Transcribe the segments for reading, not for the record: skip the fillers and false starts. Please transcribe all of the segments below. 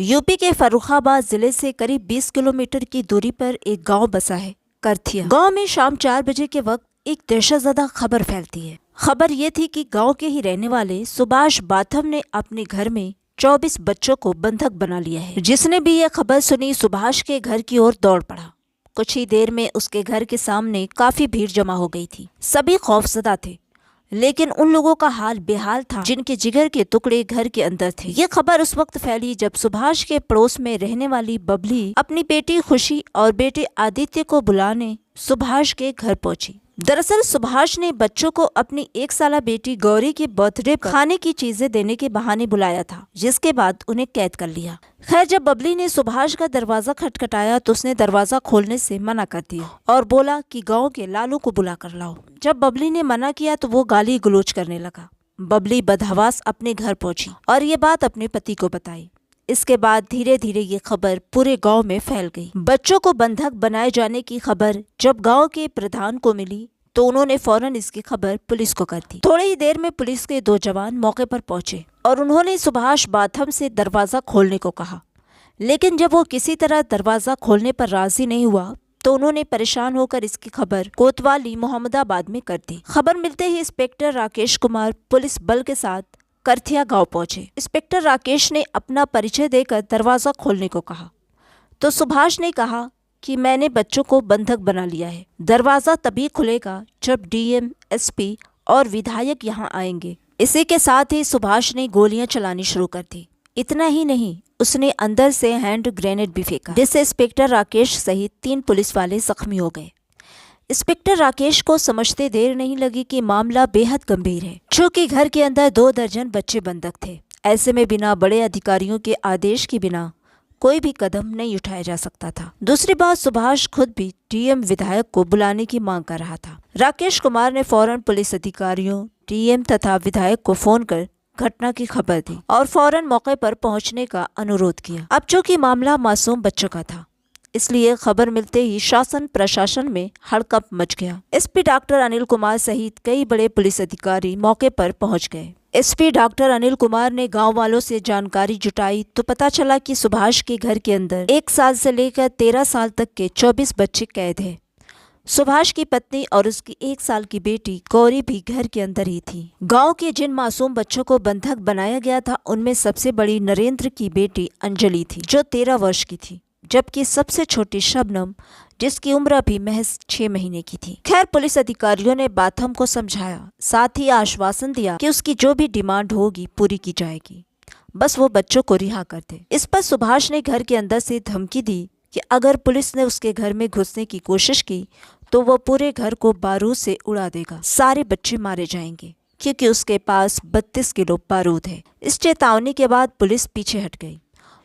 UP के फर्रुखाबाद जिले से करीब 20 किलोमीटर की दूरी पर एक गांव बसा है, करथिया। गांव में शाम 4 बजे के वक्त एक दहशतज़दा खबर फैलती है। खबर ये थी कि गांव के ही रहने वाले सुभाष बाथम ने अपने घर में 24 बच्चों को बंधक बना लिया है। जिसने भी यह खबर सुनी, सुभाष के घर की ओर दौड़ पड़ा। कुछ ही देर में उसके घर के सामने काफी भीड़ जमा हो गई थी। सभी खौफजदा थे, लेकिन उन लोगों का हाल बेहाल था जिनके जिगर के टुकड़े घर के अंदर थे। ये खबर उस वक्त फैली जब सुभाष के पड़ोस में रहने वाली बबली अपनी बेटी खुशी और बेटे आदित्य को बुलाने सुभाष के घर पहुंची। दरअसल सुभाष ने बच्चों को अपनी 1 साला बेटी गौरी के बर्थडे पर खाने की चीजें देने के बहाने बुलाया था, जिसके बाद उन्हें कैद कर लिया। खैर, जब बबली ने सुभाष का दरवाजा खटखटाया तो उसने दरवाजा खोलने से मना कर दिया और बोला कि गांव के लालू को बुला कर लाओ। जब बबली ने मना किया तो वो गाली गलौज करने लगा। बबली बदहवास अपने घर पहुंची और ये बात अपने पति को बताई। इसके बाद धीरे धीरे ये खबर पूरे गांव में फैल गई। बच्चों को बंधक बनाए जाने की खबर जब गांव के प्रधान को मिली तो उन्होंने फौरन इसकी खबर पुलिस को कर दी। थोड़ी ही देर में पुलिस के 2 जवान मौके पर पहुंचे और उन्होंने सुभाष बाथम से दरवाजा खोलने को कहा, लेकिन जब वो किसी तरह दरवाजा खोलने पर राजी नहीं हुआ तो उन्होंने परेशान होकर इसकी खबर कोतवाली मोहम्मदाबाद में कर दी। खबर मिलते ही इंस्पेक्टर राकेश कुमार पुलिस बल के साथ करथिया गांव पहुंचे। इंस्पेक्टर राकेश ने अपना परिचय देकर दरवाजा खोलने को कहा तो सुभाष ने कहा कि मैंने बच्चों को बंधक बना लिया है। दरवाजा तभी खुलेगा जब डीएम, एसपी और विधायक यहाँ आएंगे। इसी के साथ ही सुभाष ने गोलियां चलानी शुरू कर दी। इतना ही नहीं, उसने अंदर से हैंड ग्रेनेड भी फेंका, जिससे इंस्पेक्टर राकेश सहित 3 पुलिस वाले जख्मी हो गए। इंस्पेक्टर राकेश को समझते देर नहीं लगी कि मामला बेहद गंभीर है, क्योंकि घर के अंदर 2 दर्जन बच्चे बंधक थे। ऐसे में बिना बड़े अधिकारियों के आदेश के बिना कोई भी कदम नहीं उठाया जा सकता था। दूसरी बात, सुभाष खुद भी डीएम, विधायक को बुलाने की मांग कर रहा था। राकेश कुमार ने फौरन पुलिस अधिकारियों, डीएम तथा विधायक को फोन कर घटना की खबर दी और फौरन मौके पर पहुंचने का अनुरोध किया। अब चूंकि मामला मासूम बच्चों का था, इसलिए खबर मिलते ही शासन प्रशासन में हड़कंप मच गया। एसपी डॉक्टर अनिल कुमार सहित कई बड़े पुलिस अधिकारी मौके पर पहुंच गए। एसपी डॉक्टर अनिल कुमार ने गांव वालों से जानकारी जुटाई तो पता चला कि सुभाष के घर के अंदर 1 साल से लेकर 13 साल तक के 24 बच्चे कैद हैं। सुभाष की पत्नी और उसकी 1 साल की बेटी गौरी भी घर के अंदर ही थी। गांव के जिन मासूम बच्चों को बंधक बनाया गया था, उनमें सबसे बड़ी नरेंद्र की बेटी अंजलि थी, जो 13 वर्ष की थी, जबकि सबसे छोटी शबनम, जिसकी उम्र अभी महज 6 महीने की थी। खैर, पुलिस अधिकारियों ने बाथम को समझाया, साथ ही आश्वासन दिया कि उसकी जो भी डिमांड होगी पूरी की जाएगी, बस वो बच्चों को रिहा कर दे। इस पर सुभाष ने घर के अंदर से धमकी दी कि अगर पुलिस ने उसके घर में घुसने की कोशिश की तो वो पूरे घर को बारूद से उड़ा देगा, सारे बच्चे मारे जाएंगे, क्योंकि उसके पास 32 किलो बारूद है। इस चेतावनी के बाद पुलिस पीछे हट गई।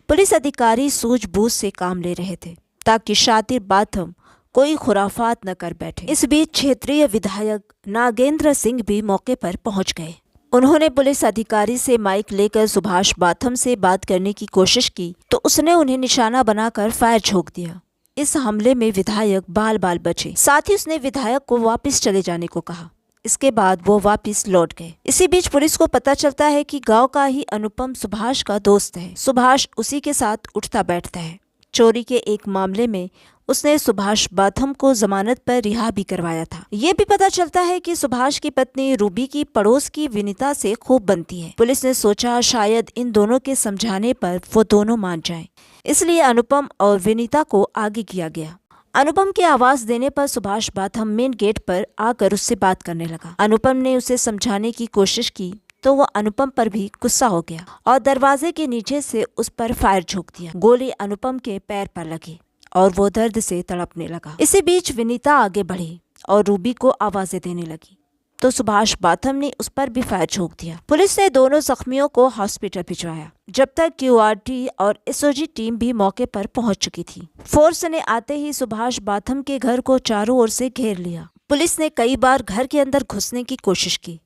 पुलिस अधिकारी सूझबूझ से काम ले रहे थे ताकि शातिर बाथम कोई खुराफात न कर बैठे। इस बीच क्षेत्रीय विधायक नागेंद्र सिंह भी मौके पर पहुंच गए। उन्होंने पुलिस अधिकारी से माइक लेकर सुभाष बाथम से बात करने की कोशिश की तो उसने उन्हें निशाना बनाकर फायर झोंक दिया। इस हमले में विधायक बाल बाल बचे। साथ ही उसने विधायक को वापस चले जाने को कहा। इसके बाद वो वापस लौट गए। इसी बीच पुलिस को पता चलता है कि गांव का ही अनुपम सुभाष का दोस्त है। सुभाष उसी के साथ उठता बैठता है। चोरी के एक मामले में उसने सुभाष बाथम को जमानत पर रिहा भी करवाया था। ये भी पता चलता है कि सुभाष की पत्नी रूबी की पड़ोस की विनीता से खूब बनती है। पुलिस ने सोचा शायद इन दोनों के समझाने पर वो दोनों मान जाएं, इसलिए अनुपम और विनीता को आगे किया गया। अनुपम की आवाज देने पर सुभाष बाथम मेन गेट पर आकर उससे बात करने लगा। अनुपम ने उसे समझाने की कोशिश की तो वो अनुपम पर भी गुस्सा हो गया और दरवाजे के नीचे से उस पर फायर झोंक दिया। गोली अनुपम के पैर पर लगी और वो दर्द से तड़पने लगा। इसी बीच विनीता आगे बढ़ी और रूबी को आवाजें देने लगी तो सुभाष बाथम ने उस पर भी फायर झोंक दिया। पुलिस ने दोनों जख्मियों को हॉस्पिटल भिजवाया, जब तक क्यूआरटी और एसओजी टीम भी मौके पर पहुंच चुकी थी। फोर्स ने आते ही सुभाष बाथम के घर को चारों ओर से घेर लिया। पुलिस ने कई बार घर के अंदर घुसने की कोशिश की,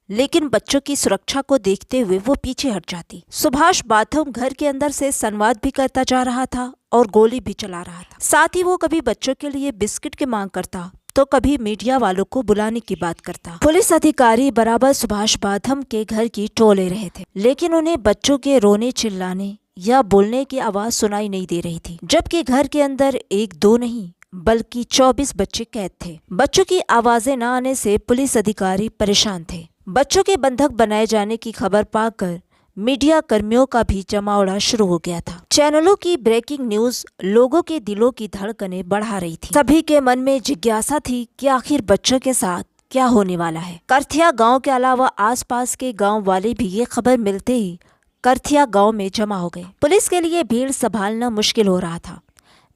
लेकिन बच्चों की सुरक्षा को देखते हुए वो पीछे हट जाती। सुभाष बाथम घर के अंदर से संवाद भी करता जा रहा था और गोली भी चला रहा था। साथ ही वो कभी बच्चों के लिए बिस्किट की मांग करता तो कभी मीडिया वालों को बुलाने की बात करता। पुलिस अधिकारी बराबर सुभाष बाथम के घर की टोल ले रहे थे, लेकिन उन्हें बच्चों के रोने चिल्लाने या बोलने की आवाज सुनाई नहीं दे रही थी, जबकि घर के अंदर एक दो नहीं बल्कि 24 बच्चे कैद थे। बच्चों की आवाजें न आने से पुलिस अधिकारी परेशान थे। बच्चों के बंधक बनाए जाने की खबर पाकर मीडिया कर्मियों का भी जमावड़ा शुरू हो गया था। चैनलों की ब्रेकिंग न्यूज लोगों के दिलों की धड़कनें बढ़ा रही थी। सभी के मन में जिज्ञासा थी कि आखिर बच्चों के साथ क्या होने वाला है। करथिया गांव के अलावा आसपास के गांव वाले भी ये खबर मिलते ही करथिया गांव में जमा हो गए। पुलिस के लिए भीड़ संभालना मुश्किल हो रहा था।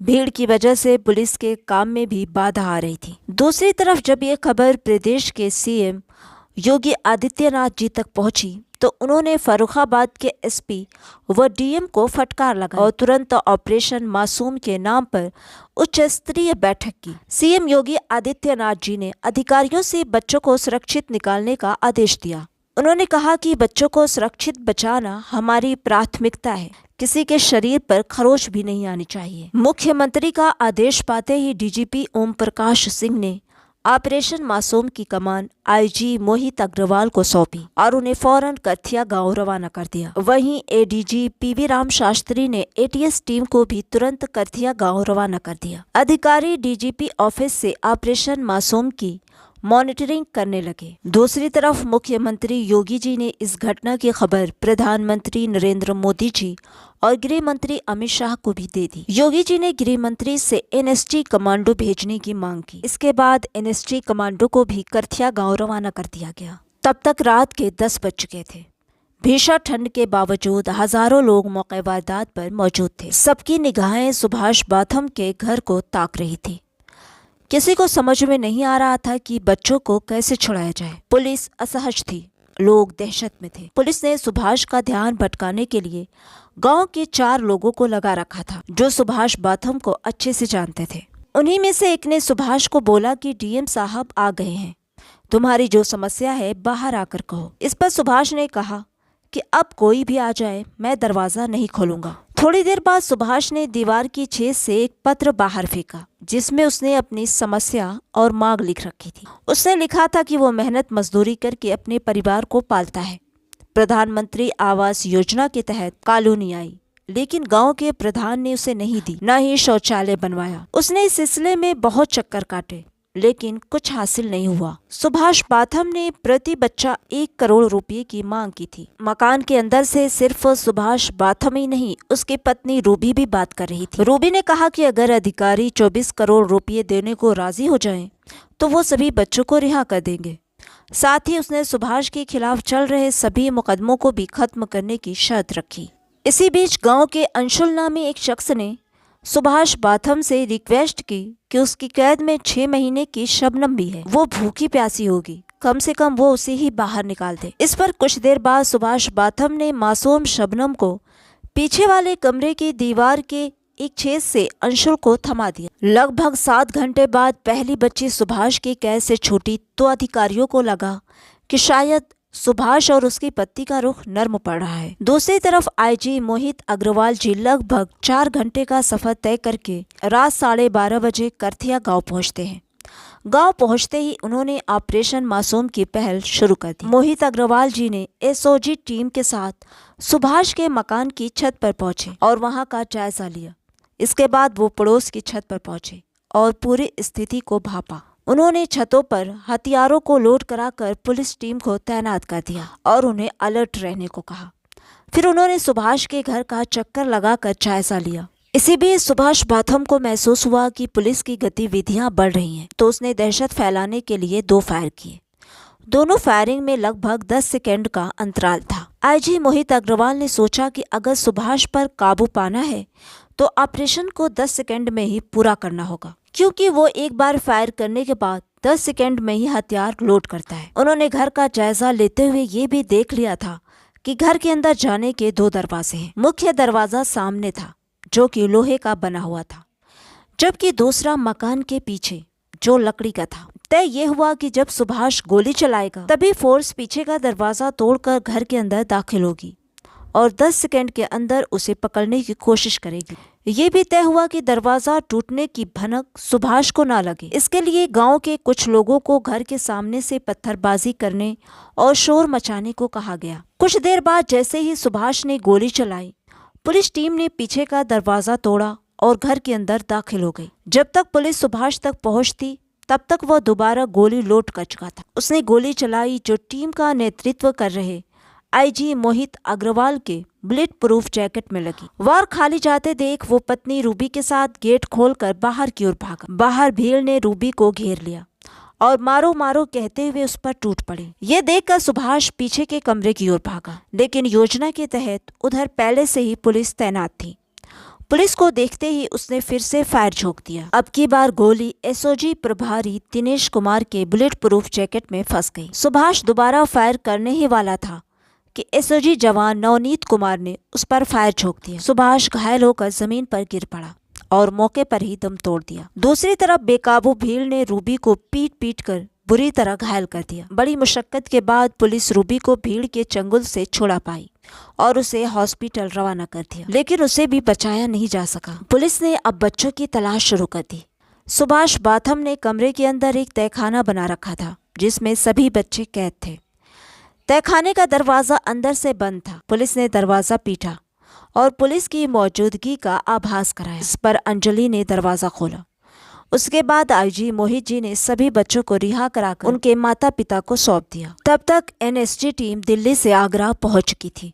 भीड़ की वजह से पुलिस के काम में भी बाधा आ रही थी। दूसरी तरफ जब ये खबर प्रदेश के सीएम योगी आदित्यनाथ जी तक पहुंची तो उन्होंने फर्रुखाबाद के एसपी व डीएम को फटकार लगाई और तुरंत ऑपरेशन मासूम के नाम पर उच्च स्तरीय बैठक की। सीएम योगी आदित्यनाथ जी ने अधिकारियों से बच्चों को सुरक्षित निकालने का आदेश दिया। उन्होंने कहा कि बच्चों को सुरक्षित बचाना हमारी प्राथमिकता है। किसी के शरीर पर खरोच भी नहीं आनी चाहिए। मुख्यमंत्री का आदेश पाते ही डीजीपी ओम प्रकाश सिंह ने ऑपरेशन मासूम की कमान आईजी मोहित अग्रवाल को सौंपी और उन्हें फौरन करथिया गांव रवाना कर दिया। वहीं एडीजी पीवी राम शास्त्री ने एटीएस टीम को भी तुरंत करथिया गांव रवाना कर दिया। अधिकारी डीजीपी ऑफिस से ऑपरेशन मासूम की मॉनिटरिंग करने लगे। दूसरी तरफ मुख्यमंत्री योगी जी ने इस घटना की खबर प्रधानमंत्री नरेंद्र मोदी जी और गृह मंत्री अमित शाह को भी दे दी। योगी जी ने गृह मंत्री से एनएसजी कमांडो भेजने की मांग की। इसके बाद एनएसजी कमांडो को भी करथिया गांव रवाना कर दिया गया। तब तक रात के 10 बज चुके थे। भीषण ठंड के बावजूद हजारों लोग मौके वारदात पर मौजूद थे। सबकी निगाहें सुभाष बाथम के घर को ताक रही थी। किसी को समझ में नहीं आ रहा था कि बच्चों को कैसे छुड़ाया जाए। पुलिस असहज थी, लोग दहशत में थे। पुलिस ने सुभाष का ध्यान भटकाने के लिए गांव के 4 लोगों को लगा रखा था जो सुभाष बाथम को अच्छे से जानते थे। उन्हीं में से एक ने सुभाष को बोला कि डीएम साहब आ गए हैं, तुम्हारी जो समस्या है बाहर आकर कहो। इस पर सुभाष ने कहा कि अब कोई भी आ जाए मैं दरवाजा नहीं खोलूंगा। थोड़ी देर बाद सुभाष ने दीवार की छेद से एक पत्र बाहर फेंका जिसमें उसने अपनी समस्या और मांग लिख रखी थी। उसने लिखा था कि वो मेहनत मजदूरी करके अपने परिवार को पालता है। प्रधानमंत्री आवास योजना के तहत कॉलोनी आई, लेकिन गांव के प्रधान ने उसे नहीं दी, न ही शौचालय बनवाया। उसने इस सिलसिले में बहुत चक्कर काटे लेकिन कुछ हासिल नहीं हुआ। सुभाष बाथम ने प्रति बच्चा 1 करोड़ रुपए की मांग की थी। मकान के अंदर से सिर्फ सुभाष बाथम ही नहीं, उसकी पत्नी रूबी भी बात कर रही थी। रूबी ने कहा कि अगर अधिकारी 24 करोड़ रुपए देने को राजी हो जाएं, तो वो सभी बच्चों को रिहा कर देंगे। साथ ही उसने सुभाष के खिलाफ चल रहे सभी मुकदमों को भी खत्म करने की शर्त रखी। इसी बीच गाँव के अंशुल नामी एक शख्स ने सुभाष बाथम से रिक्वेस्ट की कि उसकी कैद में 6 महीने की शबनम भी है, वो भूखी प्यासी होगी, कम से कम वो उसे ही बाहर निकाल दे। इस पर कुछ देर बाद सुभाष बाथम ने मासूम शबनम को पीछे वाले कमरे की दीवार के एक छेद से अंशुल को थमा दिया। लगभग 7 घंटे बाद पहली बच्ची सुभाष की कैद से छूटी तो अधिकारियों को लगा कि शायद सुभाष और उसकी पत्नी का रुख नर्म पड़ रहा है। दूसरी तरफ आईजी मोहित अग्रवाल जी लगभग 4 घंटे का सफर तय करके रात 12:30 बजे करथिया गांव पहुंचते हैं। गांव पहुंचते ही उन्होंने ऑपरेशन मासूम की पहल शुरू कर दी। मोहित अग्रवाल जी ने एसओजी टीम के साथ सुभाष के मकान की छत पर पहुंचे और वहां का जायजा लिया। इसके बाद वो पड़ोस की छत पर पहुंचे और पूरी स्थिति को भांपा। उन्होंने छतों पर हथियारों को लोड कराकर पुलिस टीम को तैनात कर दिया और उन्हें अलर्ट रहने को कहा। फिर उन्होंने सुभाष के घर का चक्कर लगाकर जायजा लिया। इसी बीच सुभाष बाथम को महसूस हुआ कि पुलिस की गतिविधियां बढ़ रही हैं, तो उसने दहशत फैलाने के लिए 2 फायर किए। दोनों फायरिंग में लगभग 10 सेकेंड का अंतराल था। आईजी मोहित अग्रवाल ने सोचा कि अगर सुभाष पर काबू पाना है तो ऑपरेशन को 10 सेकेंड में ही पूरा करना होगा, क्योंकि वो एक बार फायर करने के बाद 10 सेकेंड में ही हथियार लोड करता है। उन्होंने घर का जायजा लेते हुए ये भी देख लिया था कि घर के अंदर जाने के 2 दरवाजे हैं। मुख्य दरवाजा सामने था जो कि लोहे का बना हुआ था, जबकि दूसरा मकान के पीछे जो लकड़ी का था। तय ये हुआ कि जब सुभाष गोली चलाएगा तभी फोर्स पीछे का दरवाजा तोड़कर घर के अंदर दाखिल होगी और 10 सेकेंड के अंदर उसे पकड़ने की कोशिश करेगी। ये भी तय हुआ कि दरवाजा टूटने की भनक सुभाष को ना लगे। इसके लिए गांव के कुछ लोगों को घर के सामने से पत्थरबाजी करने और शोर मचाने को कहा गया। कुछ देर बाद जैसे ही सुभाष ने गोली चलाई पुलिस टीम ने पीछे का दरवाजा तोड़ा और घर के अंदर दाखिल हो गई। जब तक पुलिस सुभाष तक पहुंचती तब तक वह दोबारा गोली लोड कर चुका था। उसने गोली चलाई जो टीम का नेतृत्व कर रहे आईजी मोहित अग्रवाल के बुलेट प्रूफ जैकेट में लगी। वार खाली जाते देख वो पत्नी रूबी के साथ गेट खोलकर बाहर की ओर भागा। बाहर भीड़ ने रूबी को घेर लिया और मारो मारो कहते हुए उस पर टूट पड़े। ये देखकर सुभाष पीछे के कमरे की ओर भागा, लेकिन योजना के तहत उधर पहले से ही पुलिस तैनात थी। पुलिस को देखते ही उसने फिर से फायर झोंक दिया। अब की बार गोली एसओजी प्रभारी दिनेश कुमार के बुलेट प्रूफ जैकेट में फंस गई। सुभाष दोबारा फायर करने ही वाला था कि एसओजी जवान नवनीत कुमार ने उस पर फायर झोंक दिया। सुभाष घायल होकर जमीन पर गिर पड़ा और मौके पर ही दम तोड़ दिया। दूसरी तरफ बेकाबू भीड़ ने रूबी को पीट पीट कर बुरी तरह घायल कर दिया। बड़ी मुशक्कत के बाद पुलिस रूबी को भीड़ के चंगुल से छुड़ा पाई और उसे हॉस्पिटल रवाना कर दिया, लेकिन उसे भी बचाया नहीं जा सका। पुलिस ने अब बच्चों की तलाश शुरू कर दी। सुभाष बाथम ने कमरे के अंदर एक तहखाना बना रखा था जिसमें सभी बच्चे कैद थे। तहखाने का दरवाजा अंदर से बंद था। पुलिस ने दरवाजा पीटा और पुलिस की मौजूदगी का आभास कराया। इस पर अंजलि ने दरवाजा खोला। उसके बाद आईजी मोहित जी ने सभी बच्चों को रिहा कराकर उनके माता पिता को सौंप दिया। तब तक एनएसजी टीम दिल्ली से आगरा पहुंच चुकी थी।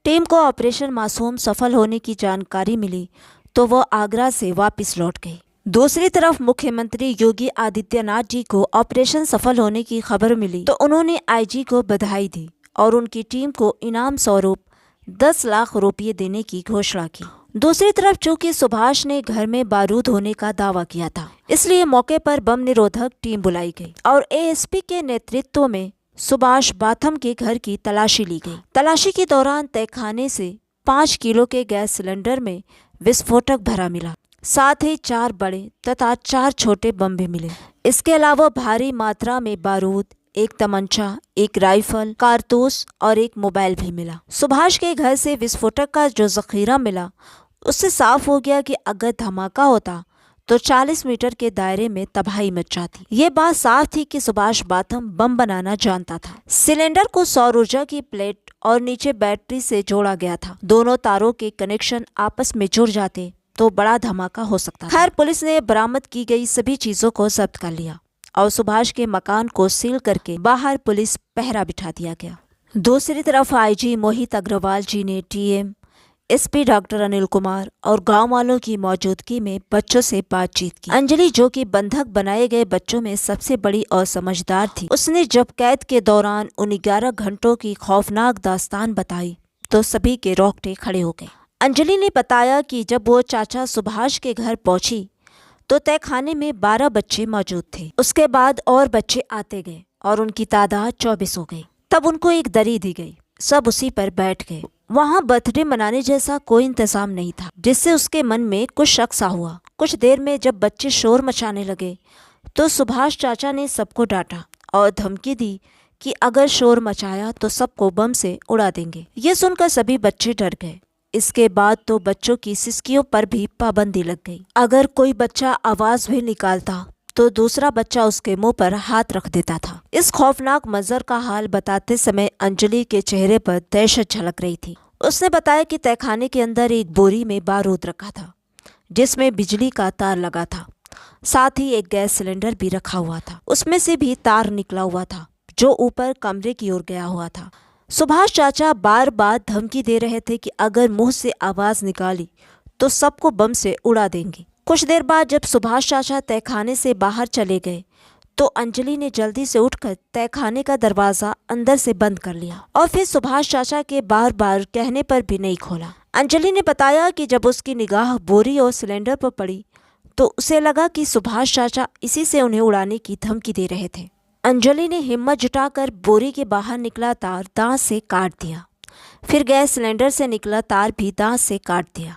टीम को ऑपरेशन मासूम सफल होने की जानकारी मिली तो वह आगरा से वापस लौट गई। दूसरी तरफ मुख्यमंत्री योगी आदित्यनाथ जी को ऑपरेशन सफल होने की खबर मिली तो उन्होंने आईजी को बधाई दी और उनकी टीम को इनाम स्वरूप 10 लाख रुपये देने की घोषणा की। दूसरी तरफ चूंकि सुभाष ने घर में बारूद होने का दावा किया था, इसलिए मौके पर बम निरोधक टीम बुलाई गई और एएसपी के नेतृत्व में सुभाष बाथम के घर की तलाशी ली गई। तलाशी के दौरान तहखाने से 5 किलो के गैस सिलेंडर में विस्फोटक भरा मिला। साथ ही 4 बड़े तथा 4 छोटे बम भी मिले। इसके अलावा भारी मात्रा में बारूद, एक तमंचा, एक राइफल, कारतूस और एक मोबाइल भी मिला। सुभाष के घर से विस्फोटक का जो जखीरा मिला उससे साफ हो गया कि अगर धमाका होता तो 40 मीटर के दायरे में तबाही मच जाती। ये बात साफ थी कि सुभाष बाथम बम बनाना जानता था। सिलेंडर को सौर ऊर्जा की प्लेट और नीचे बैटरी से जोड़ा गया था। दोनों तारों के कनेक्शन आपस में जुड़ जाते तो बड़ा धमाका हो सकता था। खैर, पुलिस ने बरामद की गई सभी चीजों को जब्त कर लिया और सुभाष के मकान को सील करके बाहर पुलिस पहरा बिठा दिया गया। दूसरी तरफ आईजी मोहित अग्रवाल जी ने DM, SP doctor Anil Kumar और गांव वालों की मौजूदगी में बच्चों से बातचीत की। अंजलि, जो कि बंधक बनाए गए बच्चों में सबसे बड़ी और समझदार थी, उसने जब कैद के दौरान उन 11 घंटों की खौफनाक दास्तान बताई तो सभी के रोंगटे खड़े हो गए। अंजलि ने बताया कि जब वो चाचा सुभाष के घर पहुंची तो तहखाने में 12 बच्चे मौजूद थे। उसके बाद और बच्चे आते गए और उनकी तादाद 24 हो गई। तब उनको एक दरी दी गई, सब उसी पर बैठ गए। वहाँ बर्थडे मनाने जैसा कोई इंतजाम नहीं था, जिससे उसके मन में कुछ शक सा हुआ। कुछ देर में जब बच्चे शोर मचाने लगे तो सुभाष चाचा ने सबको डांटा और धमकी दी कि अगर शोर मचाया तो सबको बम से उड़ा देंगे। ये सुनकर सभी बच्चे डर गए। इसके बाद तो बच्चों की सिसकियों पर भी पाबंदी लग गई। अगर कोई बच्चा आवाज भी निकालता तो दूसरा बच्चा उसके मुंह पर हाथ रख देता था। इस खौफनाक मंजर का हाल बताते समय अंजलि के चेहरे पर दहशत झलक रही थी। उसने बताया कि तहखाने के अंदर एक बोरी में बारूद रखा था जिसमें बिजली का तार लगा था। साथ ही एक गैस सिलेंडर भी रखा हुआ था, उसमें से भी तार निकला हुआ था जो ऊपर कमरे की ओर गया हुआ था। सुभाष चाचा बार बार धमकी दे रहे थे कि अगर मुंह से आवाज निकाली तो सबको बम से उड़ा देंगे। कुछ देर बाद जब सुभाष चाचा तहखाने से बाहर चले गए तो अंजलि ने जल्दी से उठकर तहखाने का दरवाजा अंदर से बंद कर लिया और फिर सुभाष चाचा के बार बार कहने पर भी नहीं खोला। अंजलि ने बताया कि जब उसकी निगाह बोरी और सिलेंडर पर पड़ी तो उसे लगा कि सुभाष चाचा इसी से उन्हें उड़ाने की धमकी दे रहे थे। अंजलि ने हिम्मत जुटाकर बोरी के बाहर निकला तार दांत से काट दिया। फिर गैस सिलेंडर से निकला तार भी दांत से काट दिया।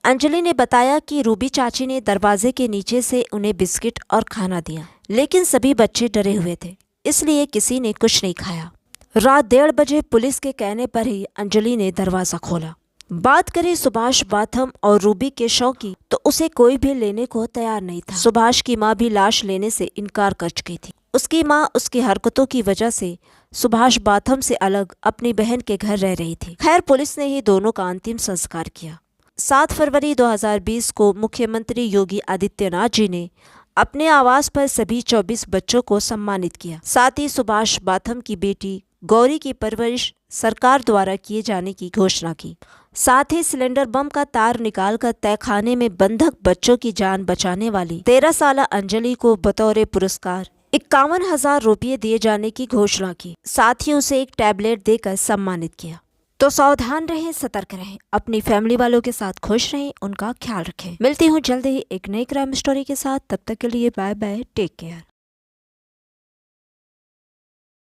अंजलि ने बताया कि रूबी चाची ने दरवाजे के नीचे से उन्हें बिस्किट और खाना दिया, लेकिन सभी बच्चे डरे हुए थे, इसलिए किसी ने कुछ नहीं खाया। रात 1:30 बजे पुलिस के कहने पर ही अंजलि ने दरवाजा खोला। बात करें सुभाष बाथम और रूबी के शव की तो उसे कोई भी लेने को तैयार नहीं था। सुभाष की माँ भी लाश लेने से इनकार कर चुकी थी। उसकी माँ उसकी हरकतों की वजह से सुभाष बाथम से अलग अपनी बहन के घर रह रही थी। खैर, पुलिस ने ही दोनों का अंतिम संस्कार किया। 7 फरवरी 2020 को मुख्यमंत्री योगी आदित्यनाथ जी ने अपने आवास पर सभी 24 बच्चों को सम्मानित किया। साथ ही सुभाष बाथम की बेटी गौरी की परवरिश सरकार द्वारा किए जाने की घोषणा की। साथ ही सिलेंडर बम का तार निकालकर तहखाने में बंधक बच्चों की जान बचाने वाली 13 साल अंजलि को बतौर पुरस्कार 51,000 रुपये दिए जाने की घोषणा की। साथ ही उसे एक टैबलेट देकर सम्मानित किया। तो सावधान रहें, सतर्क रहें, अपनी फैमिली वालों के साथ खुश रहें, उनका ख्याल रखें। मिलती हूँ जल्द ही एक नई क्राइम स्टोरी के साथ। तब तक के लिए बाय बाय, टेक केयर।